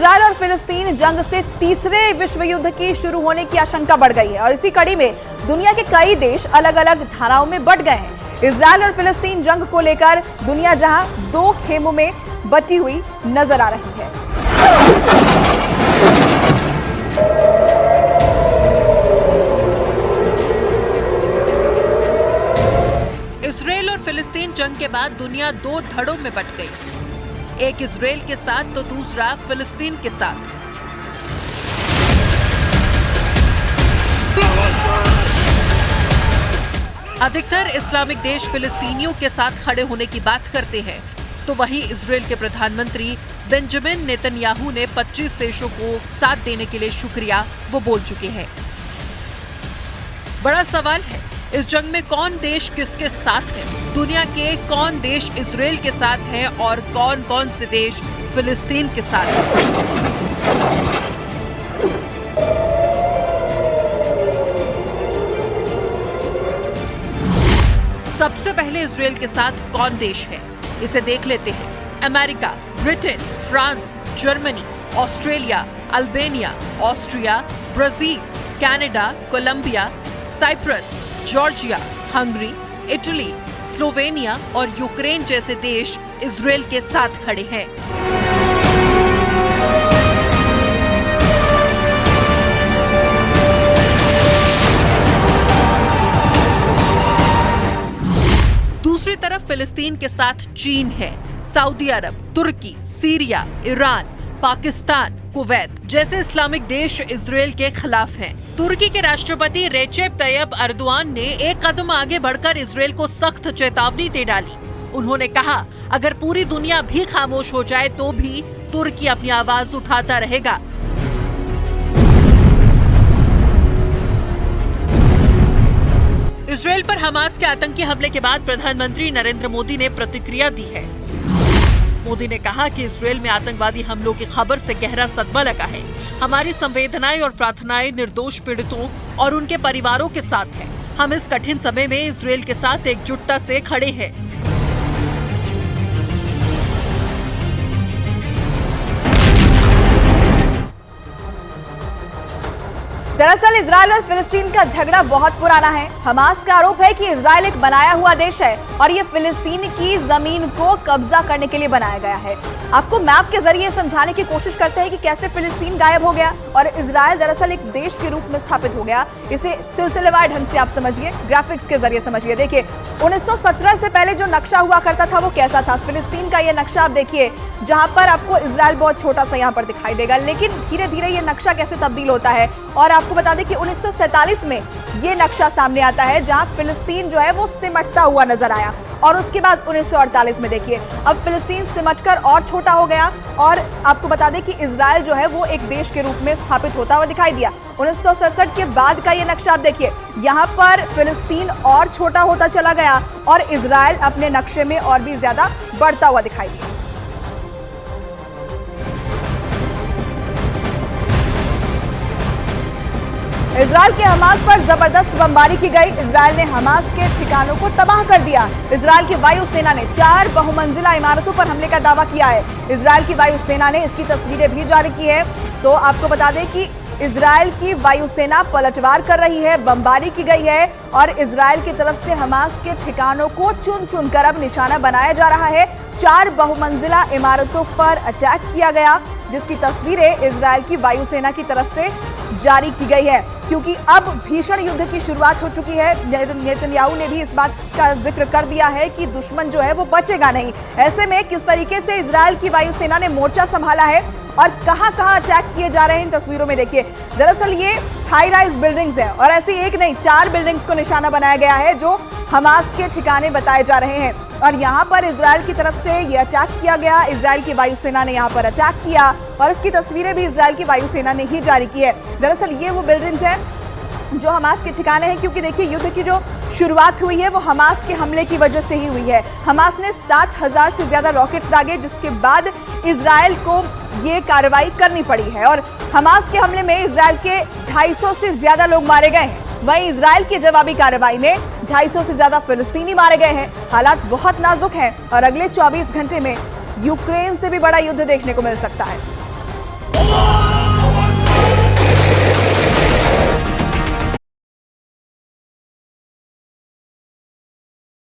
Israel और फिलिस्तीन जंग से तीसरे विश्व युद्ध की शुरू होने की आशंका बढ़ गई है और इसी कड़ी में दुनिया के कई देश अलग अलग धाराओं में बंट गए हैं। इजरायल और फिलिस्तीन जंग को लेकर दुनिया जहां दो खेमों में बटी हुई नजर आ रही है। इजरायल और फिलिस्तीन जंग के बाद दुनिया दो धड़ों में बंट गई, एक इजरायल के साथ तो दूसरा फिलिस्तीन के साथ। अधिकतर इस्लामिक देश फिलिस्तीनियों के साथ खड़े होने की बात करते हैं, तो वहीं इजरायल के प्रधानमंत्री बेंजामिन नेतन्याहू ने 25 देशों को साथ देने के लिए शुक्रिया वो बोल चुके हैं। बड़ा सवाल है, इस जंग में कौन देश किसके साथ है? दुनिया के कौन देश इजरायल के साथ हैं और कौन कौन से देश फिलिस्तीन के साथ हैं? सबसे पहले इजरायल के साथ कौन देश है, इसे देख लेते हैं। America, Britain, France, Germany, Australia, Albania, Austria, Brazil, Canada, Colombia, Cyprus, Georgia, Hungary, Italy, Slovenia और यूक्रेन जैसे देश इजरायल के साथ खड़े हैं। दूसरी तरफ फिलिस्तीन के साथ चीन है, सऊदी अरब, तुर्की, सीरिया, ईरान, पाकिस्तान, कुवैत जैसे इस्लामिक देश इजरायल के खिलाफ हैं। तुर्की के राष्ट्रपति रेचेप तैयब अर्दोआन ने एक कदम आगे बढ़कर इजरायल को सख्त चेतावनी दे डाली। उन्होंने कहा, अगर पूरी दुनिया भी खामोश हो जाए तो भी तुर्की अपनी आवाज उठाता रहेगा। इजरायल पर हमास के आतंकी हमले के बाद प्रधानमंत्री नरेंद्र मोदी ने प्रतिक्रिया दी है। मोदी ने कहा कि इजरायल में आतंकवादी हमलों की खबर से गहरा सदमा लगा है। हमारी संवेदनाएं और प्रार्थनाएं निर्दोष पीड़ितों और उनके परिवारों के साथ है। हम इस कठिन समय में इजरायल के साथ एकजुटता से खड़े हैं। दरअसल इजरायल और फिलिस्तीन का झगड़ा बहुत पुराना है। हमास का आरोप है कि इजरायल एक बनाया हुआ देश है और ये फिलिस्तीन की जमीन को कब्जा करने के लिए बनाया गया है। आपको मैप के जरिए समझाने की कोशिश करते हैं कि कैसे फिलिस्तीन गायब हो गया और इजरायल दरअसल एक देश के रूप में स्थापित हो गया। इसे सिलसिलेवार ढंग से आप समझिए, ग्राफिक्स के जरिए समझिए। देखिए, 1917 से पहले जो नक्शा हुआ करता था वो कैसा था। फिलिस्तीन का ये नक्शा आप देखिए, जहां पर आपको इजरायल बहुत छोटा सा यहाँ पर दिखाई देगा, लेकिन धीरे धीरे ये नक्शा कैसे तब्दील होता है। और आपको बता दें कि 1947 में ये नक्शा सामने आता है जहां फिलिस्तीन जो है वो सिमटता हुआ नजर आया और उसके बाद 1948 में देखिए अब फिलिस्तीन सिमटकर और छोटा हो गया और आपको बता दें कि इजरायल जो है वो एक देश के रूप में स्थापित होता हुआ दिखाई दिया। 1967 के बाद का ये नक्शा आप देखिए, यहाँ पर फिलिस्तीन और छोटा होता चला गया और इजरायल अपने नक्शे में और भी ज्यादा बढ़ता हुआ दिखाई दिया। इजरायल के हमास पर जबरदस्त बमबारी की गई। इजरायल ने हमास के ठिकानों को तबाह कर दिया। इजरायल की वायुसेना ने 4 बहुमंजिला इमारतों पर हमले का दावा किया है। इजरायल की वायुसेना ने इसकी तस्वीरें भी जारी की है। तो आपको बता दें कि इजरायल की वायुसेना पलटवार कर रही है, बमबारी की गई है और इजरायल की तरफ से हमास के ठिकानों को चुन चुन कर अब निशाना बनाया जा रहा है। 4 बहुमंजिला इमारतों पर अटैक किया गया, जिसकी तस्वीरें इजरायल की वायुसेना की तरफ से जारी की गई है, क्योंकि अब भीषण युद्ध की शुरुआत हो चुकी है। नेतन्याहू ने भी इस बात का जिक्र कर दिया है कि दुश्मन जो है वो बचेगा नहीं। ऐसे में किस तरीके से इजरायल की वायुसेना ने मोर्चा संभाला है और कहां-कहां अटैक किए जा रहे हैं इन तस्वीरों में देखिए। दरअसल ये हाई राइज बिल्डिंग्स है और ऐसी एक नहीं 4 बिल्डिंग्स को निशाना बनाया गया है जो हमास के ठिकाने बताए जा रहे हैं और यहाँ पर इजरायल की तरफ से ये अटैक किया गया। इजरायल की वायुसेना ने यहाँ पर अटैक किया और इसकी तस्वीरें भी इजरायल की वायुसेना ने ही जारी की है। दरअसल ये वो बिल्डिंग्स है जो हमास के ठिकाने हैं, क्योंकि देखिए युद्ध की जो शुरुआत हुई है वो हमास के हमले की वजह से ही हुई है। हमास ने 60,000 से ज्यादा रॉकेट्स दागे, जिसके बाद इजरायल को ये कार्रवाई करनी पड़ी है और हमास के हमले में इजरायल के 250 से ज्यादा लोग मारे गए हैं। वहीं इजरायल की जवाबी कार्रवाई में 250 से ज्यादा फिलिस्तीनी मारे गए हैं। हालात बहुत नाजुक हैं और अगले 24 घंटे में यूक्रेन से भी बड़ा युद्ध देखने को मिल सकता है।